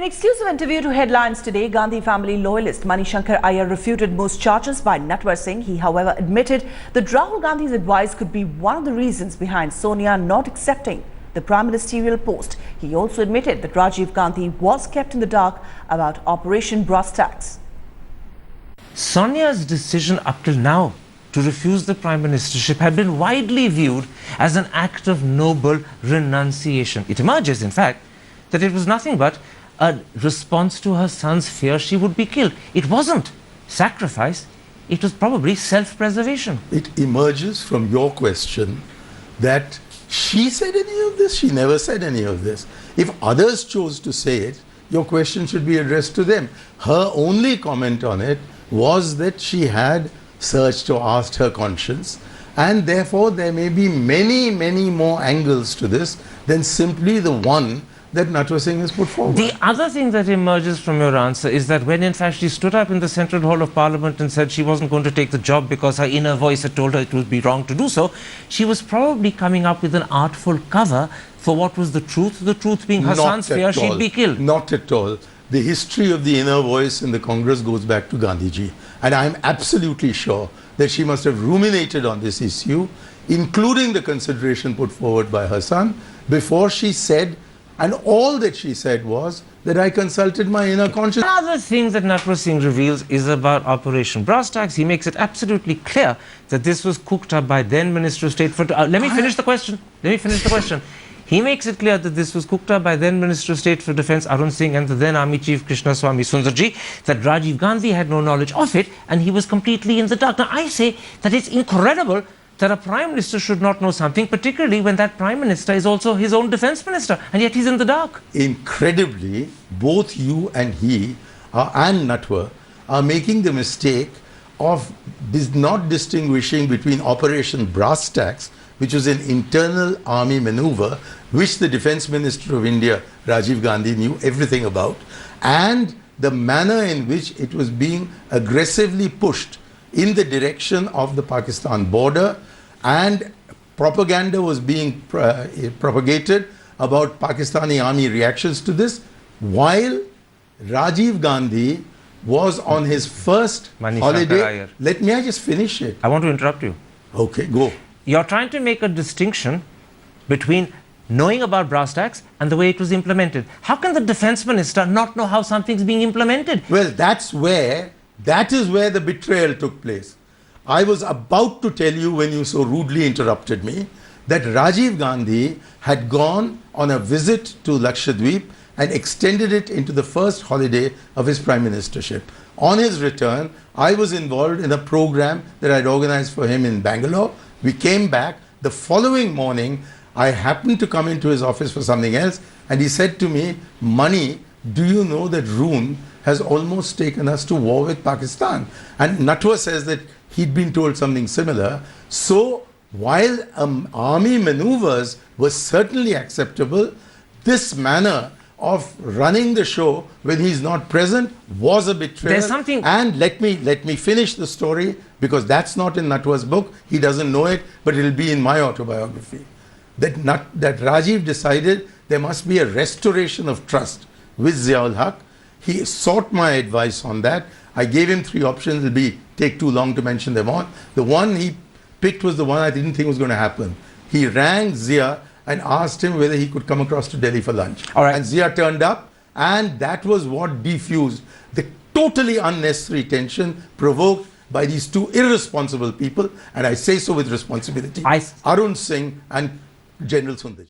an exclusive interview to Headlines today, Gandhi family loyalist Manishankar Iyer refuted most charges by Natwar Singh. He, however, admitted that Rahul Gandhi's advice could be one of the reasons behind Sonia not accepting the prime ministerial post. He also admitted that Rajiv Gandhi was kept in the dark about Operation Brasstacks. Sonia's decision up till now to refuse the prime ministership had been widely viewed as an act of noble renunciation. It emerges, in fact, that it was nothing but a response to her son's fear she would be killed. It wasn't sacrifice, it was probably self-preservation. It emerges from your question that she said any of this? She never said any of this. If others chose to say it, your question should be addressed to them. Her only comment on it was that she had searched or asked her conscience, and therefore there may be many more angles to this than simply the one that Natwar Singh has put forward. The other thing that emerges from your answer is that when in fact she stood up in the Central Hall of Parliament and said she wasn't going to take the job because her inner voice had told her it would be wrong to do so, she was probably coming up with an artful cover for what was the truth being her son's fear she'd be killed. Not at all. The history of the inner voice in the Congress goes back to Gandhiji, and I'm absolutely sure that she must have ruminated on this issue, including the consideration put forward by her son, before she said, and all that she said was that I consulted my inner conscience. Another thing that Natwar Singh reveals is about Operation Brasstacks. He makes it absolutely clear that this was cooked up by then Minister of State for... let me finish the question. He makes it clear that this was cooked up by then Minister of State for Defence Arun Singh and the then Army Chief Krishna Swamy Sundarji, that Rajiv Gandhi had no knowledge of it and he was completely in the dark. Now, I say that it's incredible that a Prime Minister should not know something, particularly when that Prime Minister is also his own Defence Minister, and yet he's in the dark. Incredibly, both you and he and Natwar are making the mistake of not distinguishing between Operation Brasstacks, which was an internal army maneuver, which the Defence Minister of India, Rajiv Gandhi, knew everything about, and the manner in which it was being aggressively pushed in the direction of the Pakistan border, and propaganda was being propagated about Pakistani army reactions to this, while Rajiv Gandhi was on his first holiday. Let me just finish it. I want to interrupt you. Okay, go. You're trying to make a distinction between knowing about Brasstacks and the way it was implemented. How can the Defence Minister not know how something's being implemented? Well, that is where the betrayal took place. I was about to tell you, when you so rudely interrupted me, that Rajiv Gandhi had gone on a visit to Lakshadweep and extended it into the first holiday of his prime ministership. On his return, I was involved in a program that I'd organized for him in Bangalore. We came back. The following morning, I happened to come into his office for something else, and he said to me, "Mani, do you know that Roon has almost taken us to war with Pakistan?" And Natwar says that he'd been told something similar. So while army maneuvers were certainly acceptable, this manner of running the show when he's not present was a betrayal. There's something... And let me finish the story, because that's not in Natwar's book. He doesn't know it, but it'll be in my autobiography. That Rajiv decided there must be a restoration of trust with Zia-ul Haq. He sought my advice on that. I gave him 3 options. It'll take too long to mention them all. The one he picked was the one I didn't think was going to happen. He rang Zia and asked him whether he could come across to Delhi for lunch. All right. And Zia turned up, and that was what diffused the totally unnecessary tension provoked by these 2 irresponsible people, and I say so with responsibility, Arun Singh and General Sundarji.